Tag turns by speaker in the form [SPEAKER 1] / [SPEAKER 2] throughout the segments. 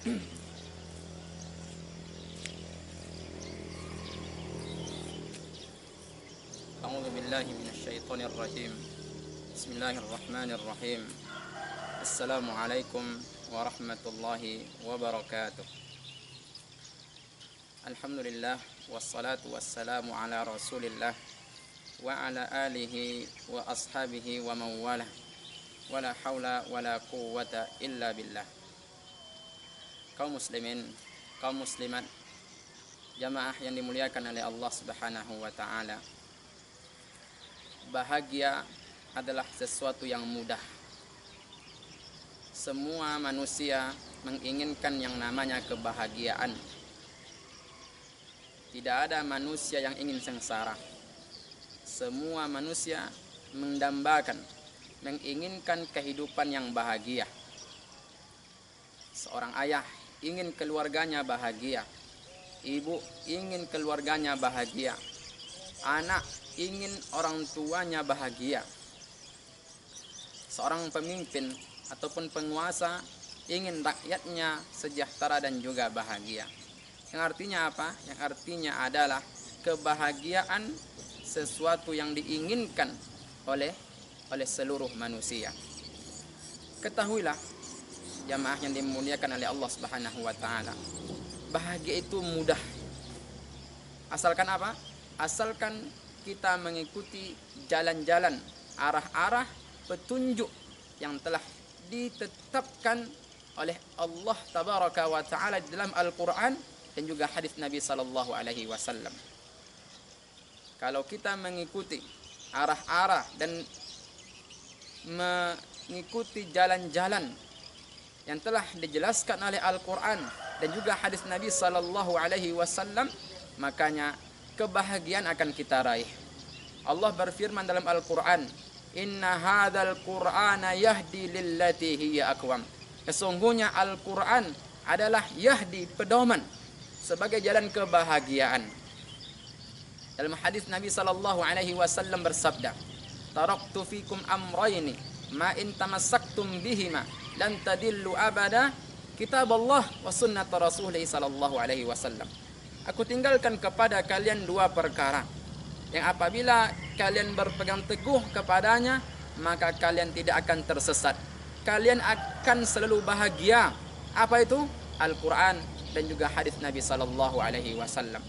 [SPEAKER 1] أعوذ بالله من الشيطان الرجيم. بسم الله الرحمن الرحيم. السلام عليكم ورحمة الله وبركاته. الحمد لله والصلاة والسلام على رسول الله وعلى آله وأصحابه ومن والاه ولا حول ولا قوة إلا بالله. Kaum muslimin, kaum muslimat, jamaah yang dimuliakan oleh Allah Subhanahu wa taala. Bahagia adalah sesuatu yang mudah. Semua manusia menginginkan yang namanya kebahagiaan. Tidak ada manusia yang ingin sengsara. Semua manusia mendambakan, menginginkan kehidupan yang bahagia. Seorang ayah ingin keluarganya bahagia. Ibu ingin keluarganya bahagia. Anak ingin orang tuanya bahagia. Seorang pemimpin ataupun penguasa ingin rakyatnya sejahtera dan juga bahagia. Yang artinya apa? Yang artinya adalah kebahagiaan sesuatu yang diinginkan oleh seluruh manusia. Ketahuilah jamaah yang dimuliakan oleh Allah Subhanahu wa taala, bahagia itu mudah. Asalkan apa? Asalkan kita mengikuti jalan-jalan, arah-arah petunjuk yang telah ditetapkan oleh Allah Tabaraka wa taala di dalam Al-Qur'an dan juga hadis Nabi sallallahu alaihi wasallam. Kalau kita mengikuti arah-arah dan mengikuti jalan-jalan yang telah dijelaskan oleh Al-Qur'an dan juga hadis Nabi sallallahu alaihi wasallam, makanya kebahagiaan akan kita raih. Allah berfirman dalam Al-Qur'an, "Inna hadzal Qur'ana yahdi lillati hiya aqwam." Sesungguhnya Al-Qur'an adalah yahdi, pedoman sebagai jalan kebahagiaan. Dalam hadis Nabi sallallahu alaihi wasallam bersabda, "Taraktu fikum amrayni ma in tamassaktum bihima lan tadillu abada, kitab Allah wa sunnat Rasulih sallallahu alaihi wasallam." Aku tinggalkan kepada kalian dua perkara yang apabila kalian berpegang teguh kepadanya, maka kalian tidak akan tersesat. Kalian akan selalu bahagia. Apa itu? Al-Quran dan juga hadis Nabi sallallahu alaihi wasallam.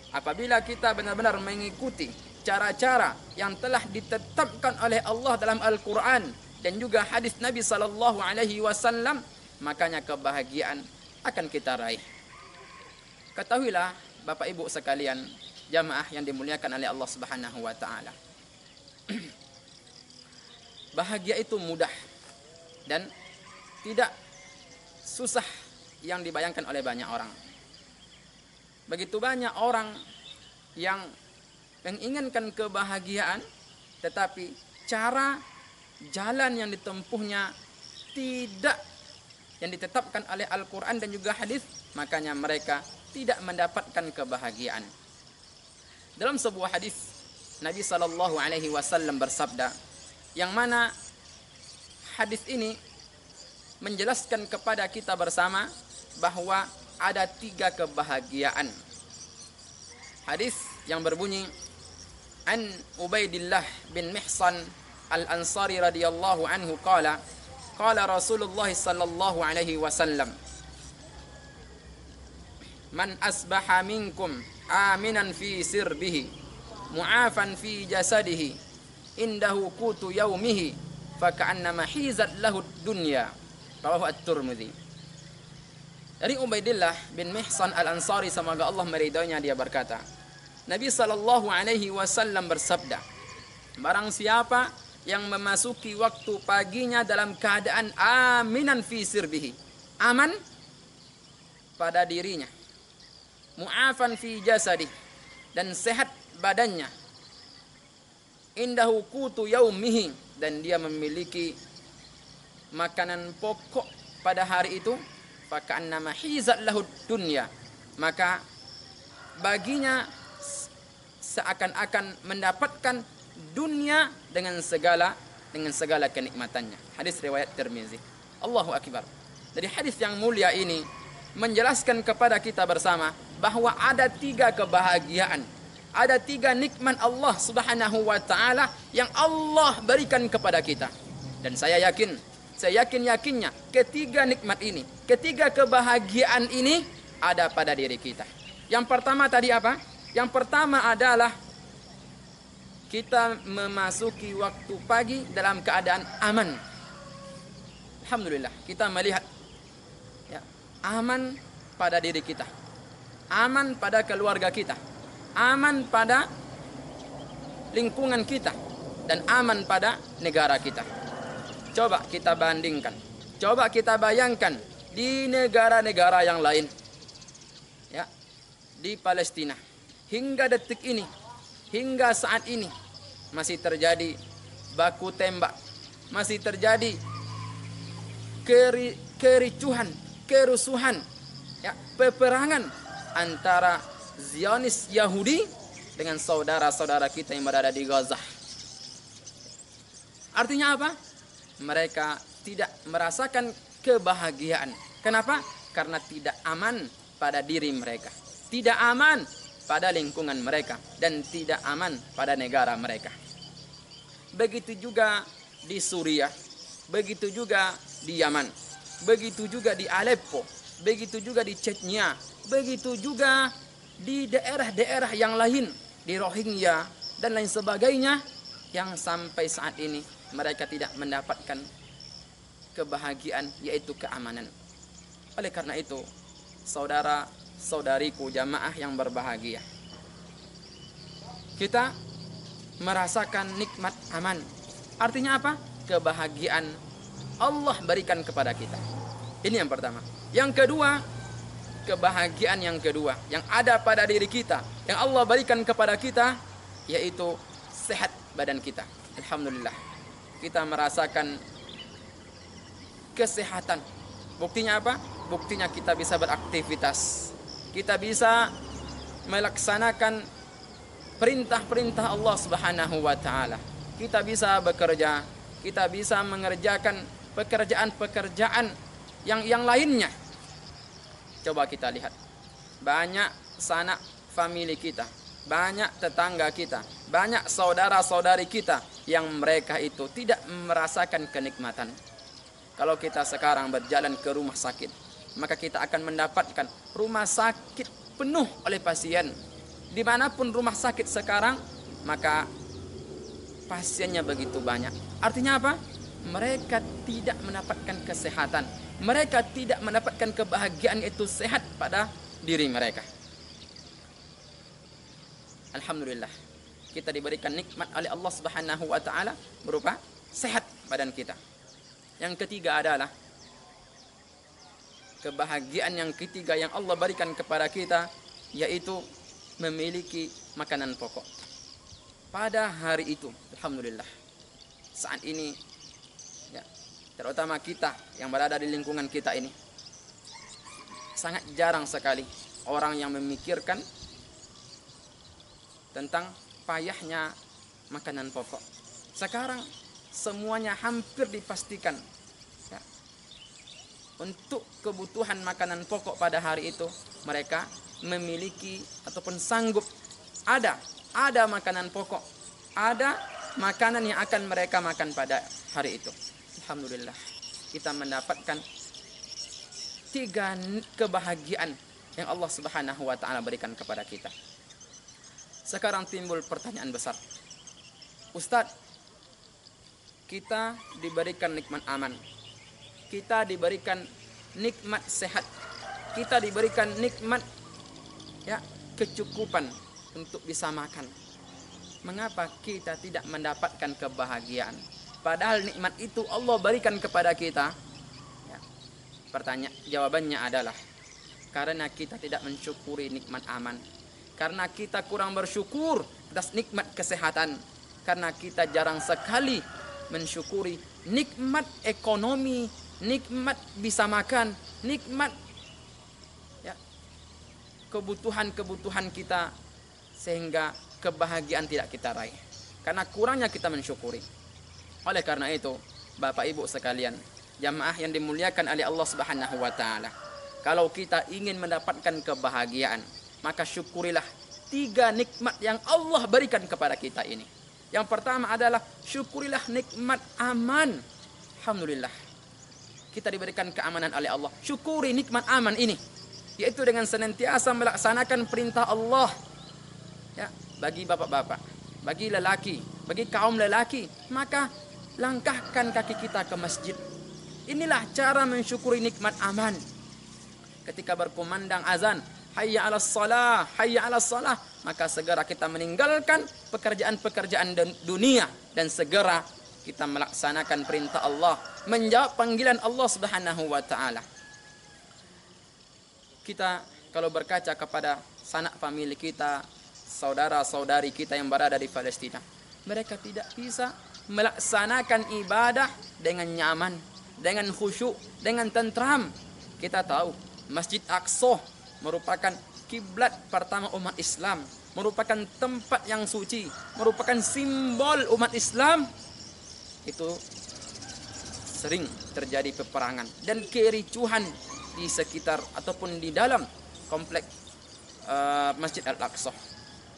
[SPEAKER 1] Apabila kita benar-benar mengikuti cara-cara yang telah ditetapkan oleh Allah dalam Al-Quran dan juga hadis Nabi sallallahu alaihi wasallam, makanya kebahagiaan akan kita raih. Ketahuilah Bapak Ibu sekalian, jamaah yang dimuliakan oleh Allah Subhanahu wa taala. Bahagia itu mudah dan tidak susah yang dibayangkan oleh banyak orang. Begitu banyak orang yang menginginkan kebahagiaan, tetapi cara jalan yang ditempuhnya tidak yang ditetapkan oleh Al-Quran dan juga hadis, makanya mereka tidak mendapatkan kebahagiaan. Dalam sebuah hadis Nabi sallallahu alaihi wasallam bersabda, yang mana hadis ini menjelaskan kepada kita bersama bahwa ada 3 kebahagiaan. Hadis yang berbunyi, an Ubaidillah bin Mihsan al-Ansari radhiyallahu anhu qala Rasulullah sallallahu alaihi wasallam, man asbaha minkum aminan fi sirbihi mu'afan fi jasadihi indahu qutu yaumihi faka'annama hizat lahu dunya, rawahu at-Tirmidzi. Dari Ubaidillah bin Mihsan al-Ansari, semoga Allah meridhoinya, dia berkata, Nabi sallallahu alaihi wasallam bersabda, barang siapa yang memasuki waktu paginya dalam keadaan aminan fi sirbihi, aman pada dirinya, mu'afan fi jasadih, dan sehat badannya, indahu qutu yaumihi, dan dia memiliki makanan pokok pada hari itu, faka'annama hizat lahu dunya, maka baginya seakan-akan mendapatkan dunia dengan segala kenikmatannya. Hadis riwayat Tirmizi. Allahu akbar. Dari hadis yang mulia ini menjelaskan kepada kita bersama bahwa ada 3 kebahagiaan, ada 3 nikmat Allah Subhanahu wa taala yang Allah berikan kepada kita. Dan saya yakinnya ketiga nikmat ini, ketiga kebahagiaan ini ada pada diri kita. Yang pertama tadi apa? Yang pertama adalah kita memasuki waktu pagi dalam keadaan aman. Alhamdulillah, kita melihat ya, aman pada diri kita, aman pada keluarga kita, aman pada lingkungan kita, dan aman pada negara kita. Coba kita bandingkan, coba kita bayangkan di negara-negara yang lain, ya, di Palestina hingga detik ini, hingga saat ini masih terjadi baku tembak, masih terjadi kericuhan, kerusuhan, ya, peperangan antara Zionis Yahudi dengan saudara-saudara kita yang berada di Gaza. Artinya apa? Mereka tidak merasakan kebahagiaan. Kenapa? Karena tidak aman pada diri mereka, tidak aman pada lingkungan mereka, dan tidak aman pada negara mereka. Begitu juga di Suriah, begitu juga di Yaman, begitu juga di Aleppo, begitu juga di Chechnya, begitu juga di daerah-daerah yang lain, di Rohingya dan lain sebagainya, yang sampai saat ini mereka tidak mendapatkan kebahagiaan, yaitu keamanan. Oleh karena itu, saudara-saudariku jamaah yang berbahagia, kita merasakan nikmat aman. Artinya apa? Kebahagiaan Allah berikan kepada kita. Ini yang pertama. Yang kedua, kebahagiaan yang kedua yang ada pada diri kita, yang Allah berikan kepada kita, yaitu sehat badan kita. Alhamdulillah, kita merasakan kesehatan. Buktinya apa? Buktinya kita bisa beraktivitas, kita bisa melaksanakan perintah-perintah Allah Subhanahu wa taala. Kita bisa bekerja, kita bisa mengerjakan pekerjaan-pekerjaan yang lainnya. Coba kita lihat, banyak sanak famili kita, banyak tetangga kita, banyak saudara-saudari kita yang mereka itu tidak merasakan kenikmatan. Kalau kita sekarang berjalan ke rumah sakit, maka kita akan mendapatkan rumah sakit penuh oleh pasien. Dimanapun rumah sakit sekarang, maka pasiennya begitu banyak. Artinya apa? Mereka tidak mendapatkan kesehatan, mereka tidak mendapatkan kebahagiaan, itu sehat pada diri mereka. Alhamdulillah, kita diberikan nikmat oleh Allah Subhanahu wa taala berupa sehat badan kita. Yang ketiga adalah kebahagiaan yang ketiga yang Allah berikan kepada kita, yaitu memiliki makanan pokok. Pada hari itu, alhamdulillah, saat ini ya, terutama kita yang berada di lingkungan kita ini, sangat jarang sekali orang yang memikirkan tentang payahnya makanan pokok. Sekarang semuanya hampir dipastikan ya, untuk kebutuhan makanan pokok pada hari itu mereka memiliki ataupun sanggup ada makanan pokok, ada makanan yang akan mereka makan pada hari itu. Alhamdulillah, kita mendapatkan 3 kebahagiaan yang Allah Subhanahu wa taala berikan kepada kita. Sekarang timbul pertanyaan besar. Ustadz, kita diberikan nikmat aman, kita diberikan nikmat sehat, kita diberikan nikmat ya kecukupan untuk bisa makan. Mengapa kita tidak mendapatkan kebahagiaan? Padahal nikmat itu Allah berikan kepada kita. Ya, jawabannya adalah karena kita tidak mensyukuri nikmat aman, karena kita kurang bersyukur atas nikmat kesehatan, karena kita jarang sekali mensyukuri nikmat ekonomi, nikmat bisa makan, nikmat ya, kebutuhan-kebutuhan kita, sehingga kebahagiaan tidak kita raih karena kurangnya kita mensyukuri. Oleh karena itu, Bapak Ibu sekalian, Jamaah yang dimuliakan oleh Allah Subhanahu wa taala. Kalau kita ingin mendapatkan kebahagiaan, maka syukurilah 3 nikmat yang Allah berikan kepada kita ini. Yang pertama adalah syukurilah nikmat aman. Alhamdulillah. Kita diberikan keamanan oleh Allah. Syukuri nikmat aman ini, yaitu dengan senantiasa melaksanakan perintah Allah. Ya, bagi bapak-bapak, bagi lelaki, bagi kaum lelaki, maka langkahkan kaki kita ke masjid. Inilah cara mensyukuri nikmat aman. Ketika berkumandang azan, hayya 'alas shalah, hayya 'alas shalah, maka segera kita meninggalkan pekerjaan-pekerjaan dunia dan segera kita melaksanakan perintah Allah, menjawab panggilan Allah Subhanahu wa taala. Kita kalau berkaca kepada sanak famili kita, saudara-saudari kita yang berada di Palestina, mereka tidak bisa melaksanakan ibadah dengan nyaman, dengan khusyuk, dengan tentram. Kita tahu Masjid Aqsa merupakan kiblat pertama umat Islam, merupakan tempat yang suci, merupakan simbol umat Islam. Itu sering terjadi peperangan dan kericuhan di sekitar ataupun di dalam kompleks Masjid Al-Aqsa.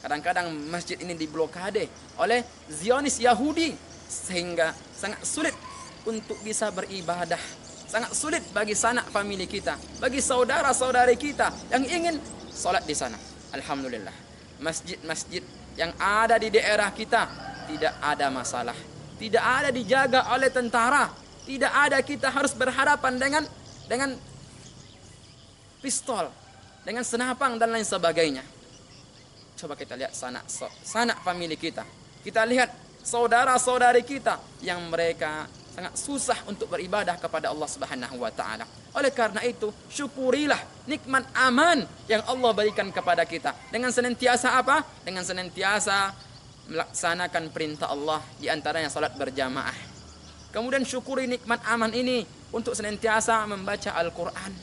[SPEAKER 1] Kadang-kadang masjid ini diblokade oleh Zionis Yahudi sehingga sangat sulit untuk bisa beribadah. Sangat sulit bagi sanak famili kita, bagi saudara-saudari kita yang ingin sholat di sana. Alhamdulillah, masjid-masjid yang ada di daerah kita tidak ada masalah, tidak ada dijaga oleh tentara, tidak ada kita harus berhadapan dengan pistol, dengan senapang dan lain sebagainya. Coba kita lihat sanak famili kita. Kita lihat saudara-saudari kita yang mereka sangat susah untuk beribadah kepada Allah Subhanahu wa taala. Oleh karena itu, syukurilah nikmat aman yang Allah berikan kepada kita dengan senantiasa apa? Dengan senantiasa melaksanakan perintah Allah, di antaranya salat berjamaah. Kemudian syukuri nikmat aman ini untuk senantiasa membaca Al-Qur'an.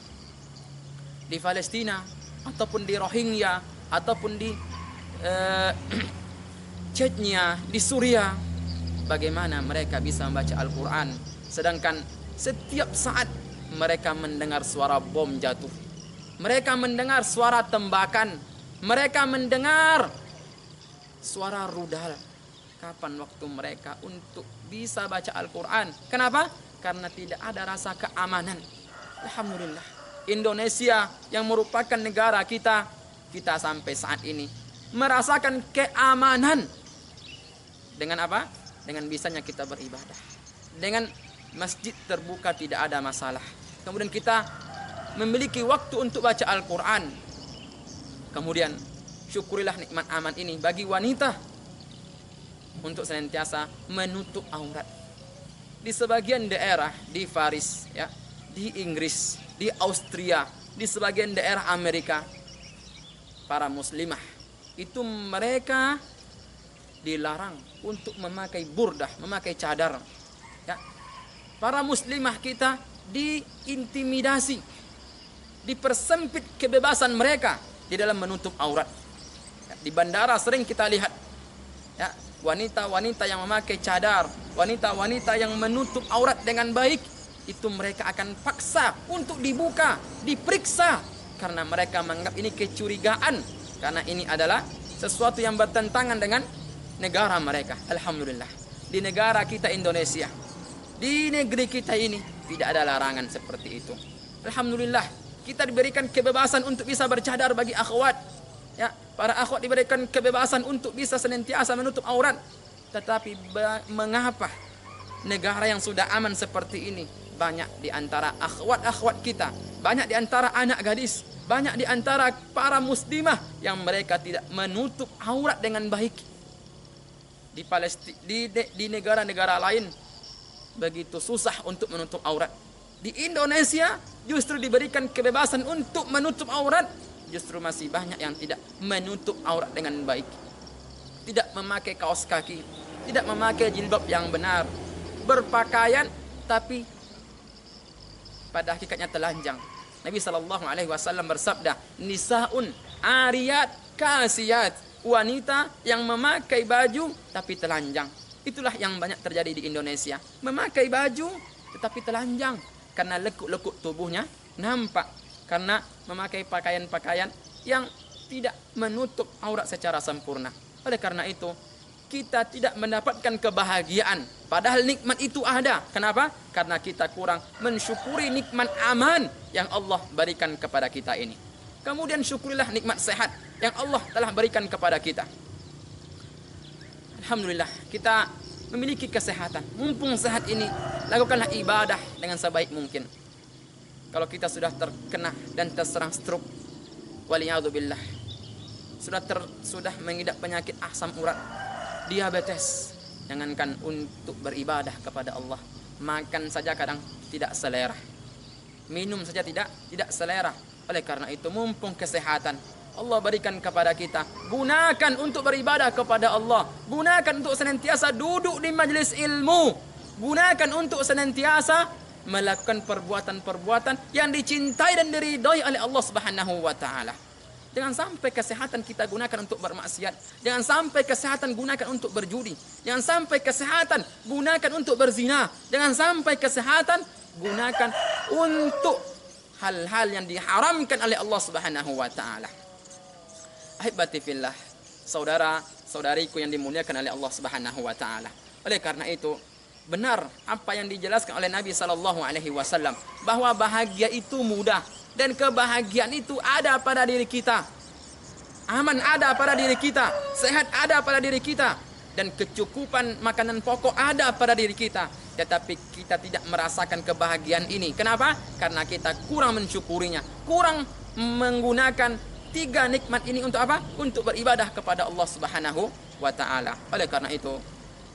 [SPEAKER 1] Di Palestina ataupun di Rohingya ataupun di Chechnya, di Suriah, bagaimana mereka bisa membaca Al-Quran sedangkan setiap saat mereka mendengar suara bom jatuh, mereka mendengar suara tembakan, mereka mendengar suara rudal. Kapan waktu mereka untuk bisa baca Al-Quran? Kenapa? Karena tidak ada rasa keamanan. Alhamdulillah, Indonesia yang merupakan negara kita sampai saat ini merasakan keamanan. Dengan apa? Dengan bisanya kita beribadah. Dengan masjid terbuka tidak ada masalah. Kemudian kita memiliki waktu untuk baca Al-Quran. Kemudian syukurilah nikmat aman ini bagi wanita untuk senantiasa menutup aurat. Di sebagian daerah di Paris, ya, di Inggris, di Austria, di sebagian daerah Amerika, para muslimah itu mereka dilarang untuk memakai burdah, memakai cadar. Ya. Para muslimah kita diintimidasi, dipersempit kebebasan mereka di dalam menutup aurat. Ya. Di bandara sering kita lihat, ya, wanita-wanita yang memakai cadar, wanita-wanita yang menutup aurat dengan baik, itu mereka akan paksa untuk dibuka, diperiksa, karena mereka menganggap ini kecurigaan, karena ini adalah sesuatu yang bertentangan dengan negara mereka. Alhamdulillah, di negara kita Indonesia, di negeri kita ini tidak ada larangan seperti itu. Alhamdulillah, kita diberikan kebebasan untuk bisa bercadar bagi akhwat. Ya, para akhwat diberikan kebebasan untuk bisa senantiasa menutup aurat. Tetapi mengapa negara yang sudah aman seperti ini, banyak di antara akhwat-akhwat kita, banyak di antara anak gadis, banyak di antara para muslimah yang mereka tidak menutup aurat dengan baik. Di Palestina, di negara-negara lain begitu susah untuk menutup aurat. Di Indonesia justru diberikan kebebasan untuk menutup aurat, justru masih banyak yang tidak menutup aurat dengan baik. Tidak memakai kaos kaki, tidak memakai jilbab yang benar, berpakaian tapi pada hakikatnya telanjang. Nabi SAW bersabda, nisaun ariyat kasiyat, wanita yang memakai baju tapi telanjang. Itulah yang banyak terjadi di Indonesia. Memakai baju tetapi telanjang karena lekuk-lekuk tubuhnya nampak, karena memakai pakaian-pakaian yang tidak menutup aurat secara sempurna. Oleh karena itu, kita tidak mendapatkan kebahagiaan, padahal nikmat itu ada. Kenapa? Karena kita kurang mensyukuri nikmat aman yang Allah berikan kepada kita ini. Kemudian syukurilah nikmat sehat yang Allah telah berikan kepada kita. Alhamdulillah, kita memiliki kesehatan. Mumpung sehat ini, lakukanlah ibadah dengan sebaik mungkin. Kalau kita sudah terkena dan terserang stroke, waliyadzubillah, sudah mengidap penyakit asam urat, diabetes, jangankan untuk beribadah kepada Allah, makan saja kadang tidak selera, minum saja tidak selera. Oleh karena itu, mumpung kesehatan Allah berikan kepada kita, gunakan untuk beribadah kepada Allah, gunakan untuk senantiasa duduk di majelis ilmu, gunakan untuk senantiasa melakukan perbuatan-perbuatan yang dicintai dan diridhai oleh Allah Subhanahu wa taala. Jangan sampai kesehatan kita gunakan untuk bermaksiat. Jangan sampai kesehatan gunakan untuk berjudi. Jangan sampai kesehatan gunakan untuk berzina. Jangan sampai kesehatan gunakan untuk hal-hal yang diharamkan oleh Allah Subhanahu wa taala. Ahibati fillah, saudara-saudariku yang dimuliakan oleh Allah Subhanahu wa taala. Oleh karena itu, benar apa yang dijelaskan oleh Nabi sallallahu alaihi wasallam bahwa bahagia itu mudah. Dan kebahagiaan itu ada pada diri kita. Aman ada pada diri kita. Sehat ada pada diri kita. Dan kecukupan makanan pokok ada pada diri kita. Tetapi kita tidak merasakan kebahagiaan ini. Kenapa? Karena kita kurang mensyukurinya. Kurang menggunakan 3 nikmat ini untuk apa? Untuk beribadah kepada Allah Subhanahu wa ta'ala. Oleh karena itu,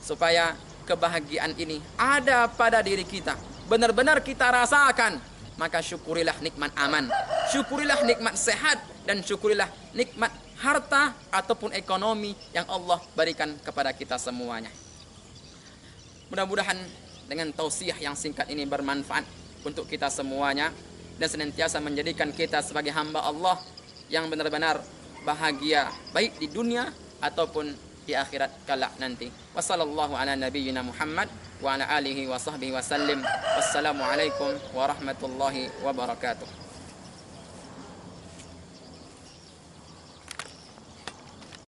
[SPEAKER 1] supaya kebahagiaan ini ada pada diri kita, benar-benar kita rasakan, maka syukurilah nikmat aman, syukurilah nikmat sehat, dan syukurilah nikmat harta ataupun ekonomi yang Allah berikan kepada kita semuanya. Mudah-mudahan dengan tausiah yang singkat ini bermanfaat untuk kita semuanya dan senantiasa menjadikan kita sebagai hamba Allah yang benar-benar bahagia baik di dunia ataupun di akhirat kelak nanti. Wassallallahu ala nabiyyina Muhammad wa ala alihi wa sahbihi wa sallim. Wassalamu alaikum warahmatullahi wabarakatuh.